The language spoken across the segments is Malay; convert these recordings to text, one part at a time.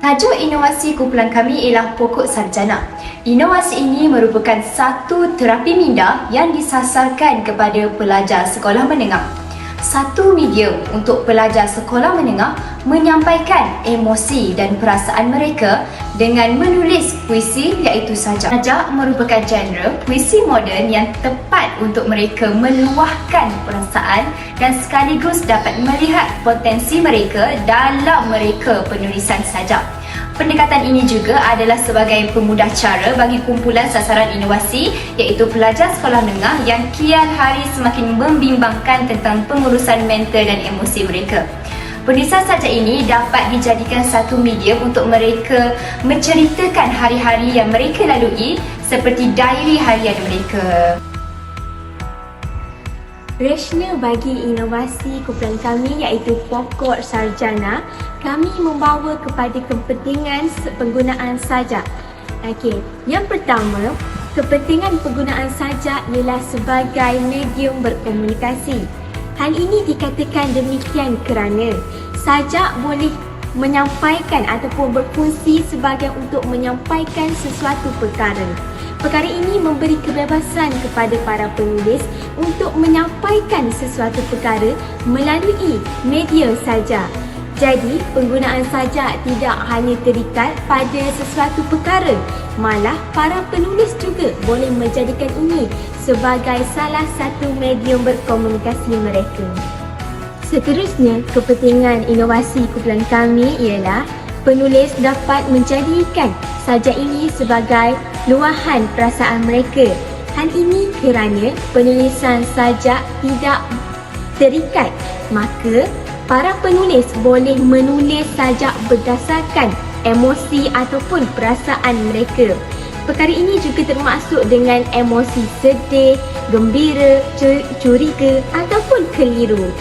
Tajuk inovasi kumpulan kami ialah Pokok Sarjana. Inovasi ini merupakan satu terapi minda yang disasarkan kepada pelajar sekolah menengah. Satu medium untuk pelajar sekolah menengah menyampaikan emosi dan perasaan mereka dengan menulis puisi iaitu sajak. Sajak merupakan genre puisi moden yang tepat untuk mereka meluahkan perasaan dan sekaligus dapat melihat potensi mereka dalam mereka penulisan sajak. Pendekatan ini juga adalah sebagai pemudah cara bagi kumpulan sasaran inovasi iaitu pelajar sekolah menengah yang kian hari semakin membimbangkan tentang pengurusan mental dan emosi mereka. Penulisan sajak ini dapat dijadikan satu medium untuk mereka menceritakan hari-hari yang mereka lalui seperti diary harian mereka. Rasional bagi inovasi kumpulan kami iaitu Pokok Sarjana, kami membawa kepada kepentingan penggunaan sajak. Okey, yang pertama, kepentingan penggunaan sajak ialah sebagai medium berkomunikasi. Hal ini dikatakan demikian kerana sajak boleh menyampaikan ataupun berfungsi sebagai untuk menyampaikan sesuatu perkara. Perkara ini memberi kebebasan kepada para penulis untuk menyampaikan sesuatu perkara melalui media sajak. Jadi, penggunaan sajak tidak hanya terikat pada sesuatu perkara, malah para penulis juga boleh menjadikan ini sebagai salah satu medium berkomunikasi mereka. Seterusnya, kepentingan inovasi kumpulan kami ialah penulis dapat menjadikan sajak ini sebagai luahan perasaan mereka. Hal ini kerana penulisan sajak tidak terikat, maka para penulis boleh menulis sajak berdasarkan emosi ataupun perasaan mereka. Perkara ini juga termasuk dengan emosi sedih, gembira, curiga ataupun keliru.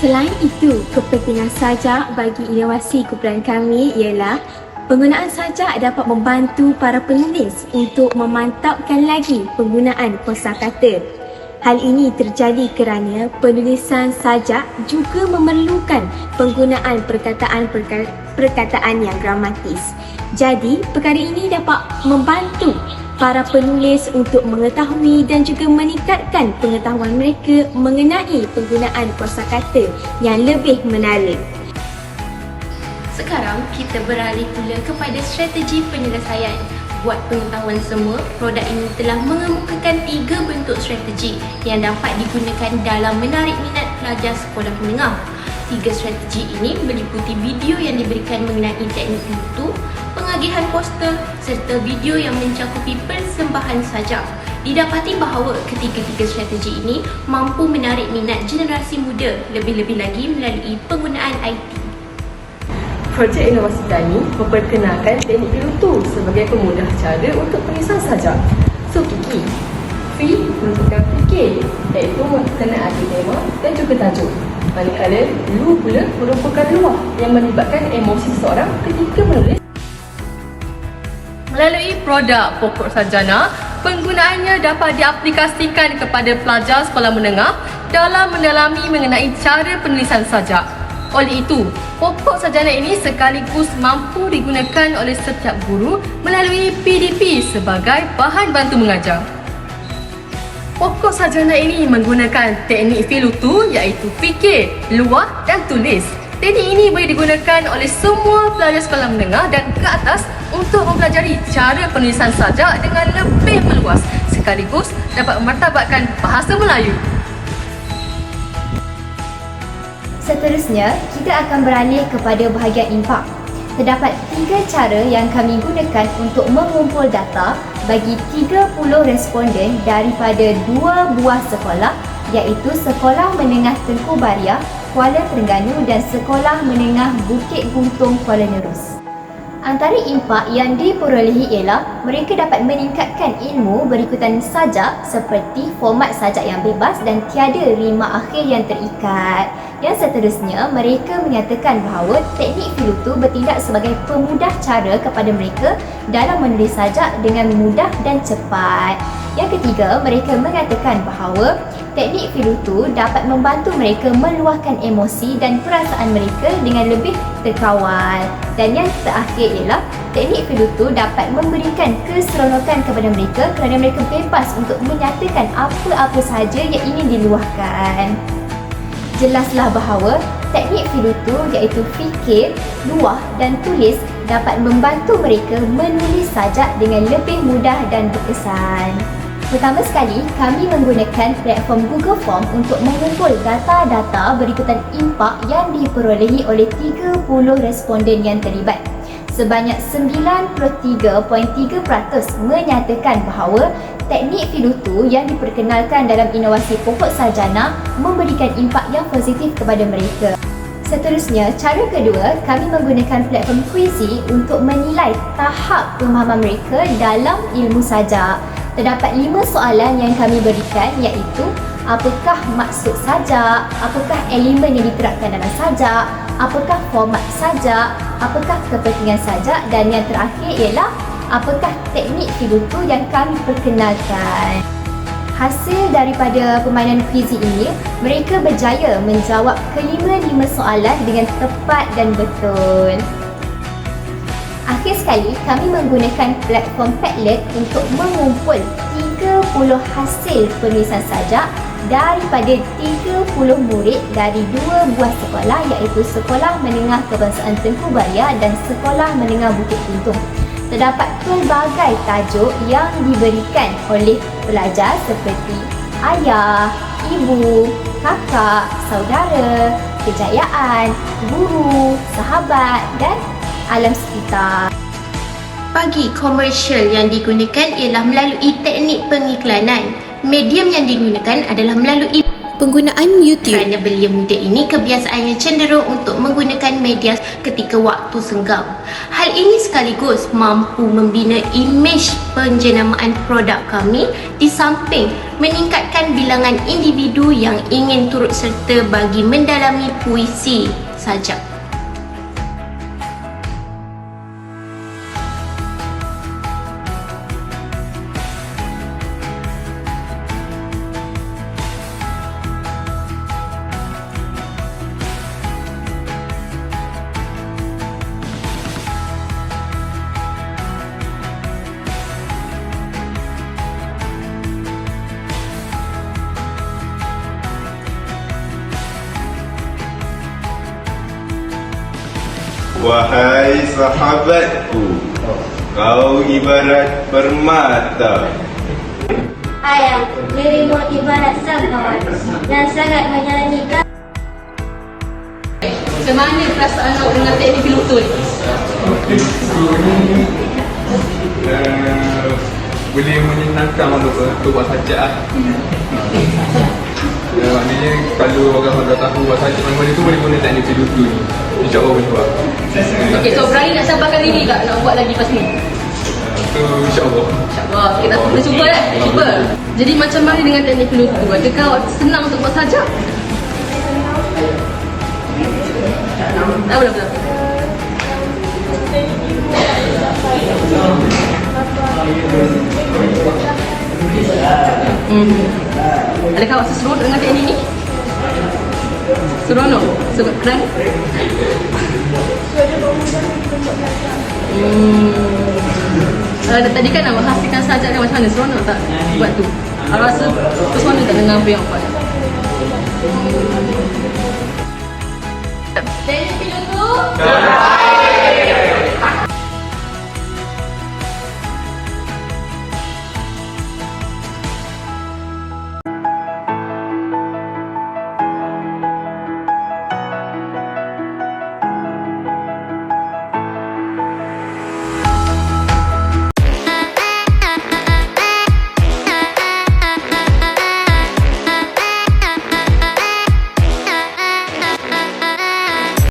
Selain itu, kepentingan sajak bagi inovasi kumpulan kami ialah penggunaan sajak dapat membantu para penulis untuk memantapkan lagi penggunaan kosakata. Hal ini terjadi kerana penulisan sajak juga memerlukan penggunaan perkataan yang gramatis. Jadi, perkara ini dapat membantu para penulis untuk mengetahui dan juga meningkatkan pengetahuan mereka mengenai penggunaan kosakata yang lebih menarik. Sekarang kita beralih pula kepada strategi penyelesaian. Buat pengetahuan semua, produk ini telah mengemukakan 3 bentuk strategi yang dapat digunakan dalam menarik minat pelajar sekolah menengah. 3 strategi ini meliputi video yang diberikan mengenai teknik mutu, pengagihan poster serta video yang mencakupi persembahan sajak. Didapati bahawa ketiga-tiga strategi ini mampu menarik minat generasi muda, lebih-lebih lagi melalui penggunaan IT. Projek inovasi kami memperkenalkan teknik pilutu sebagai pemudah cara untuk penulisan sajak. So, Kiki, Fi merupakan fikir, iaitu kena ada tema dan juga tajuk. Manakala Lu pula merupakan luah yang melibatkan emosi seseorang ketika menulis. Melalui produk Pokok Sarjana, penggunaannya dapat diaplikasikan kepada pelajar sekolah menengah dalam mendalami mengenai cara penulisan sajak. Oleh itu, Pokok Sarjana ini sekaligus mampu digunakan oleh setiap guru melalui PDP sebagai bahan bantu mengajar. Pokok Sarjana ini menggunakan teknik filutu iaitu fikir, luah dan tulis. Teknik ini boleh digunakan oleh semua pelajar sekolah menengah dan ke atas untuk mempelajari cara penulisan sajak dengan lebih meluas sekaligus dapat memartabatkan bahasa Melayu. Seterusnya, kita akan beralih kepada bahagian impak. Terdapat 3 cara yang kami gunakan untuk mengumpul data bagi 30 responden daripada 2 buah sekolah iaitu Sekolah Menengah Tengku Baria, Kuala Terengganu dan Sekolah Menengah Bukit Guntung, Kuala Nerus. Antara impak yang diperolehi ialah mereka dapat meningkatkan ilmu berikutan sajak seperti format sajak yang bebas dan tiada rima akhir yang terikat. Yang seterusnya, mereka menyatakan bahawa teknik filutu bertindak sebagai pemudah cara kepada mereka dalam menulis sajak dengan mudah dan cepat. Yang ketiga, mereka mengatakan bahawa teknik filutu dapat membantu mereka meluahkan emosi dan perasaan mereka dengan lebih terkawal. Dan yang terakhir ialah teknik filutu dapat memberikan keseronokan kepada mereka kerana mereka bebas untuk menyatakan apa-apa sahaja yang ingin diluahkan. Jelaslah bahawa teknik filutu iaitu fikir, luah dan tulis dapat membantu mereka menulis sajak dengan lebih mudah dan berkesan. Pertama sekali, kami menggunakan platform Google Form untuk mengumpul data-data berikutan impak yang diperolehi oleh 30 responden yang terlibat. Sebanyak 93.3% menyatakan bahawa teknik filutu yang diperkenalkan dalam inovasi pokok sarjana memberikan impak yang positif kepada mereka. Seterusnya, cara kedua, kami menggunakan platform Quizzy untuk menilai tahap pemahaman mereka dalam ilmu sajak. Terdapat 5 soalan yang kami berikan iaitu apakah maksud sajak, apakah elemen yang diterapkan dalam sajak, apakah format sajak, apakah kepentingan sajak dan yang terakhir ialah apakah teknik filutu yang kami perkenalkan. Hasil daripada permainan Quizzy ini, mereka berjaya menjawab kelima-lima soalan dengan tepat dan betul. Akhir sekali, kami menggunakan platform Padlet untuk mengumpul 30 hasil penulisan sajak daripada 30 murid dari 2 buah sekolah iaitu Sekolah Menengah Kebangsaan Tengku Baria dan Sekolah Menengah Bukit Kuntung. Terdapat pelbagai tajuk yang diberikan oleh pelajar seperti ayah, ibu, kakak, saudara, kejayaan, guru, sahabat dan alam sekitar. Bagi komersial yang digunakan ialah melalui teknik pengiklanan. Medium yang digunakan adalah melalui penggunaan YouTube. Kerana belia muda ini kebiasaannya cenderung untuk menggunakan media ketika waktu senggang. Hal ini sekaligus mampu membina imej penjenamaan produk kami di samping meningkatkan bilangan individu yang ingin turut serta bagi mendalami puisi sajak. Wahai sahabatku, kau ibarat permata. Ayah, dirimu ibarat sang kawan dan sangat menyayangi. Macam mana perasaan awak dengan teknik filutu ni? Boleh menyenangkan untuk buat sajak lah. Maknanya kalau orang dah tahu buat sajak mana tu boleh guna teknik filutu ni. InsyaAllah boleh buat. Okey, so berani nak sabarkan diri tak nak buat lagi lepas ni? So insyaAllah. InsyaAllah, kita cuba lah. Cuba. Jadi macam mana dengan teknik filutu? Adakah awak senang untuk buat sajak? Tak boleh. Adakah awak seronok dengan teknik ni? Seronok? Sebab kerana? Tadi kan awak hasilkan sajak kan macam mana? Seronok tak buat tu? Awak rasa seronok tak dengan apa yang awak buat? Teknik filutu